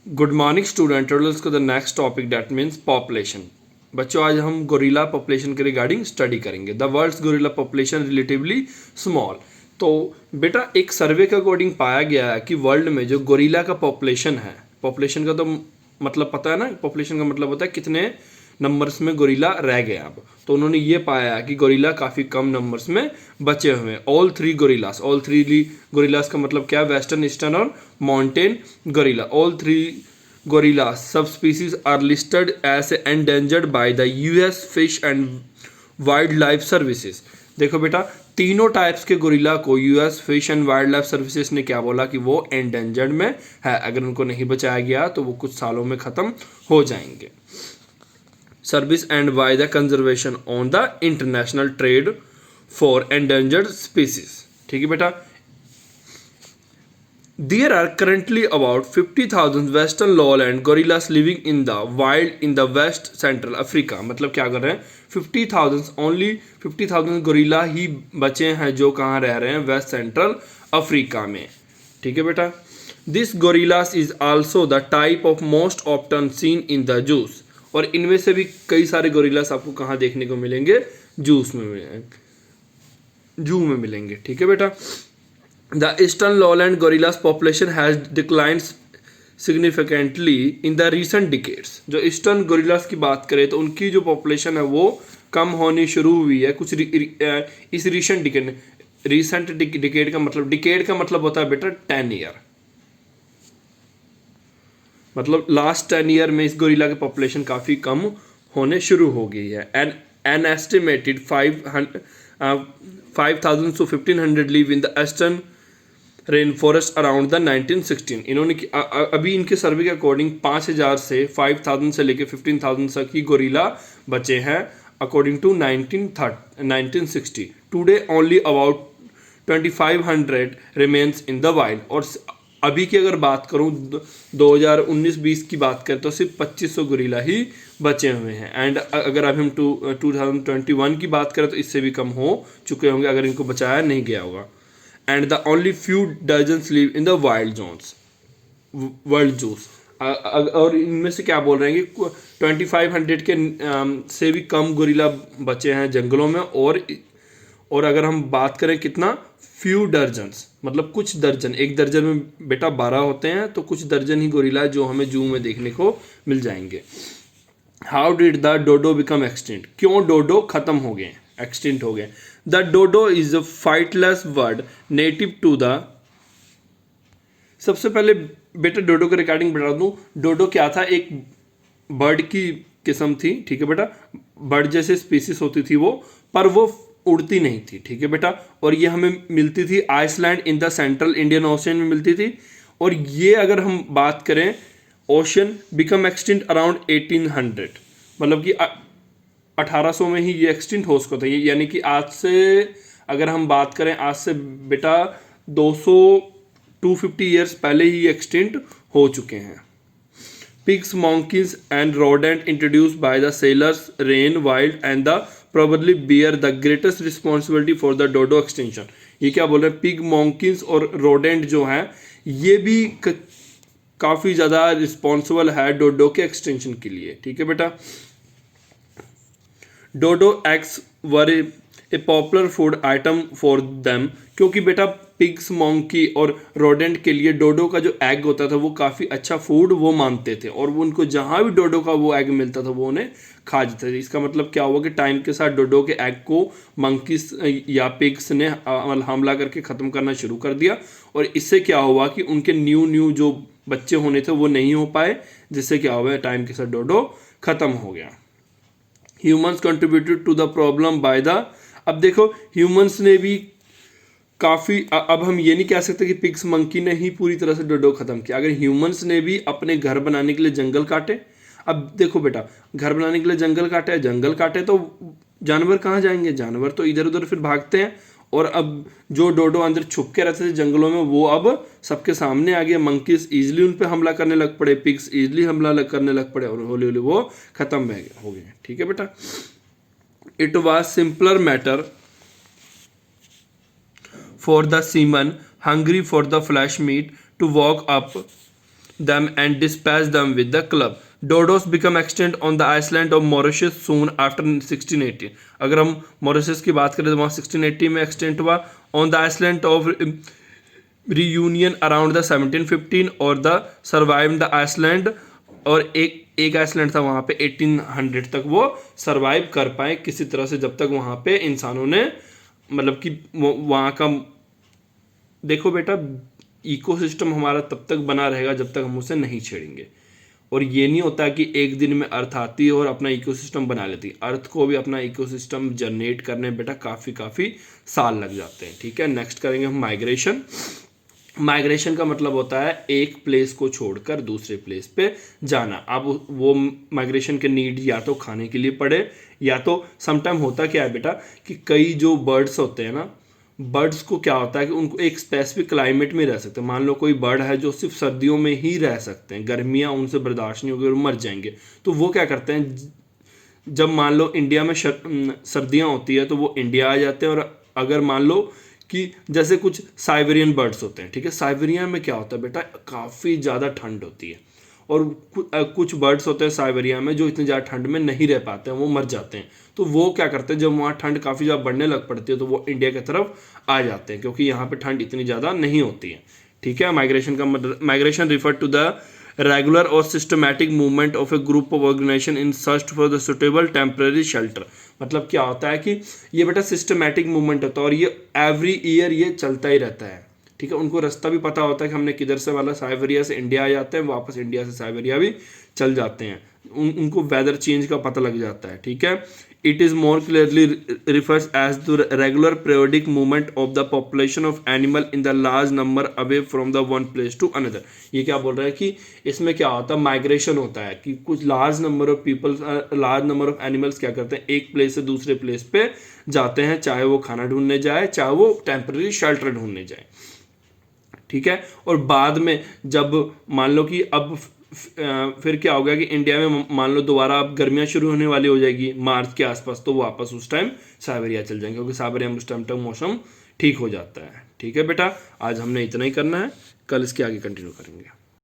Good morning student, today's को the next topic that means population. बच्चों, आज हम गोरिल्ला पॉपुलेशन के रिगार्डिंग स्टडी करेंगे। The world's gorilla population relatively small. तो बेटा, एक सर्वे के अकॉर्डिंग पाया गया है कि वर्ल्ड में जो गोरिल्ला का पॉपुलेशन है, पॉपुलेशन का तो मतलब पता है ना, पॉपुलेशन का मतलब होता है कितने नंबर्स में गोरिल्ला रह गए अब। तो उन्होंने ये पाया है कि गोरिल्ला काफ़ी कम नंबर्स में बचे हुए हैं। ऑल थ्री गोरिल्लास का मतलब क्या है? वेस्टर्न, ईस्टर्न और mountain gorilla. All three gorilla subspecies are listed as endangered by the US fish and wildlife services. देखो बेटा, तीनों टाइप्स के गोरिल्ला को US fish and wildlife services ने क्या बोला कि वो एंडेंजर्ड में है। अगर उनको नहीं बचाया गया तो वो कुछ सालों में ख़त्म हो जाएंगे। Service and by the conservation on the international trade for endangered species. ठीक है बेटा। There are currently about 50,000 western lowland gorillas living in the wild in the west central Africa. मतलब क्या कर रहे हैं? 50,000, ओनली 50,000 गोरिल्ला ही बचे हैं जो कहाँ रह रहे हैं? वेस्ट सेंट्रल अफ्रीका में। ठीक है बेटा। This gorillas is also the type of most often seen in the juice. और इनमें से भी कई सारे गोरिल्लास आपको कहाँ देखने को मिलेंगे? जूस में मिलेंगे, जू में मिलेंगे। ठीक है बेटा। The eastern lowland gorillas population has declined significantly in the recent decades. जो ईस्टर्न गोरिल्लास की बात करें तो उनकी जो पॉपुलेशन है वो कम होनी शुरू हुई है कुछ इस रिसेंट डिकेड। रिसेंट डिकेड का मतलब होता है बेटा 10 ईयर। मतलब लास्ट 10 ईयर में इस गोरिल्ला की पॉपुलेशन काफ़ी कम होने शुरू हो गई है। An estimated 5,000 to 1,500 live in the eastern rain forest around the 1916। इन्होंने अभी इनके सर्वे के अकॉर्डिंग 5,000 से 5,000 से लेकर 15,000 तक ही गोरिल्ला बचे हैं according to 1960। Today only about 2,500 remains in the wild. और अभी की अगर बात करूं 2019-20 की बात करें तो सिर्फ 2,500 गोरिल्ला ही बचे हुए हैं। एंड अगर अभी हम 2021 की बात करें तो इससे भी कम हो चुके होंगे अगर इनको बचाया नहीं गया होगा। And the only few dozens live in the wild zones, world zoos. और इनमें से क्या बोल रहे हैं कि 2,500 के से भी कम गोरिल्ला बचे हैं जंगलों में। और अगर हम बात करें कितना, फ्यू दर्जन्स, मतलब कुछ दर्जन। एक दर्जन में बेटा 12 होते हैं, तो कुछ दर्जन ही गोरिल्ला जो हमें जू में देखने को मिल जाएंगे। How did the dodo become extinct? क्यों डोडो खत्म हो गए, एक्सटिंक्ट हो गए? The dodo is a flightless bird native to the. सबसे पहले बेटा डोडो के रिगार्डिंग बता दूं, डोडो क्या था? एक बर्ड की किस्म थी। ठीक है बेटा। बर्ड जैसे स्पीसीज होती थी वो, पर वो उड़ती नहीं थी। ठीक है बेटा। और ये हमें मिलती थी island in the central Indian ocean में मिलती थी। और ये अगर हम बात करें, ओशन बिकम एक्सटिंक्ट अराउंड 1800। मतलब कि 1800 में ही ये एक्सटिंक्ट हो सकता है। यानी कि आज से अगर हम बात करें, आज से बेटा 250 ईयर्स पहले ही एक्सटिंक्ट हो चुके हैं। Pigs, monkeys and rodent introduced by the sailors ran wild and the probably bear the greatest responsibility for the dodo extinction। ये क्या बोल रहे हैं? पिग, monkeys और rodent जो हैं ये भी काफ़ी ज़्यादा रिस्पॉन्सिबल है डोडो के एक्सटेंशन के लिए। ठीक है बेटा। Dodo eggs were a popular food item for them. क्योंकि बेटा पिग्स, मोंकी और रोडेंट के लिए डोडो का जो एग होता था वो काफ़ी अच्छा फूड वो मानते थे। और वो उनको जहाँ भी डोडो का वो एग मिलता था वो उन्हें खा जाते थे। इसका मतलब क्या हुआ कि टाइम के साथ डोडो के एग को मंकीस या पिग्स ने हमला करके ख़त्म करना शुरू कर दिया। और इससे क्या हुआ कि उनके न्यू जो बच्चे होने थे वो नहीं हो पाए, जिससे क्या हुआ, टाइम के साथ डोडो ख़त्म हो गया। Humans contributed to the problem by the. अब देखो, ह्यूमंस ने भी काफ़ी, अब हम ये नहीं कह सकते कि पिग्स, मंकी ने ही पूरी तरह से डोडो ख़त्म किया। अगर ह्यूमंस ने भी अपने घर बनाने के लिए जंगल काटे, अब देखो बेटा, घर बनाने के लिए जंगल काटे तो जानवर कहाँ जाएंगे? जानवर तो इधर उधर फिर भागते हैं। और अब जो डोडो अंदर छुप के रहते थे जंगलों में वो अब सबके सामने आ गए। मंकीज ईजिली उन पर हमला करने लग पड़े, पिग्स ईजिली हमला करने लग पड़े, और हौली हौली वो ख़त्म हो गए। ठीक है बेटा। It was simpler matter for the seaman hungry for the flesh meat to walk up them and dispatch them with the club. Dodos become extinct on the island of Mauritius soon after 1680. अगर हम Mauritius की बात करें तो वहाँ 1680 में extent हुआ. On the island of Reunion around the 1715 और the survived the Iceland, और एक आइसलैंड था वहाँ पे 1800 तक वो सरवाइव कर पाए किसी तरह से, जब तक वहाँ पे इंसानों ने मतलब कि वहाँ का, देखो बेटा, इकोसिस्टम हमारा तब तक बना रहेगा जब तक हम उसे नहीं छेड़ेंगे. और ये नहीं होता कि एक दिन में अर्थ आती है और अपना इकोसिस्टम बना लेती है. अर्थ को भी अपना इकोसिस्टम जनरेट करने में बेटा काफ़ी साल लग जाते हैं. ठीक है, नेक्स्ट करेंगे हम माइग्रेशन. माइग्रेशन का मतलब होता है एक प्लेस को छोड़कर दूसरे प्लेस पे जाना. अब वो माइग्रेशन के नीड या तो खाने के लिए पड़े, या तो समटाइम होता क्या है बेटा कि कई जो बर्ड्स होते हैं ना, बर्ड्स को क्या होता है कि उनको एक स्पेसिफिक क्लाइमेट में रह सकते हैं. मान लो कोई बर्ड है जो सिर्फ सर्दियों में ही रह सकते हैं, गर्मियाँ उनसे बर्दाश्त नहीं होगी और मर जाएंगे. तो वो क्या करते हैं, जब मान लो इंडिया में सर्दियाँ होती है तो वो इंडिया आ जाते हैं. और अगर मान लो कि जैसे कुछ साइबेरियन बर्ड्स होते हैं, ठीक है, साइबेरिया में क्या होता है बेटा, काफ़ी ज़्यादा ठंड होती है. और कुछ बर्ड्स होते हैं साइबेरिया में जो इतनी ज़्यादा ठंड में नहीं रह पाते हैं, वो मर जाते हैं. तो वो क्या करते हैं, जब वहाँ ठंड काफ़ी ज़्यादा बढ़ने लग पड़ती है तो वो इंडिया की तरफ आ जाते हैं, क्योंकि यहाँ पे ठंड इतनी ज़्यादा नहीं होती है. ठीक है, माइग्रेशन का मतलब, migration refer to the regular और systematic movement of a group of organisation in search for the suitable temporary shelter. मतलब क्या होता है कि ये बेटा सिस्टमैटिक मूवमेंट होता है और ये एवरी ईयर ये चलता ही रहता है. ठीक है, उनको रास्ता भी पता होता है कि हमने किधर से, वाला साइबेरिया से इंडिया आ जाते हैं, वापस इंडिया से साइबेरिया भी चल जाते हैं. उनको वेदर चेंज का पता लग जाता है. ठीक है, it is more clearly refers as the regular periodic movement of the population of animal in the large number away from the one place to another. ये क्या बोल रहा है कि इसमें क्या होता है, माइग्रेशन होता है कि कुछ large number of people, large number of animals क्या करते हैं, एक प्लेस से दूसरे प्लेस पे जाते हैं, चाहे वो खाना ढूंढने जाए, चाहे वो टेम्पररी शेल्टर ढूंढने जाए. ठीक है, और बाद में जब मान लो कि अब फिर क्या होगा कि इंडिया में मान लो दोबारा अब गर्मियाँ शुरू होने वाली हो जाएगी मार्च के आसपास, तो वापस उस टाइम साइबेरिया चल जाएंगे, क्योंकि साइबेरिया में उस टाइम तक मौसम ठीक हो जाता है. ठीक है बेटा, आज हमने इतना ही करना है, कल इसके आगे कंटिन्यू करेंगे.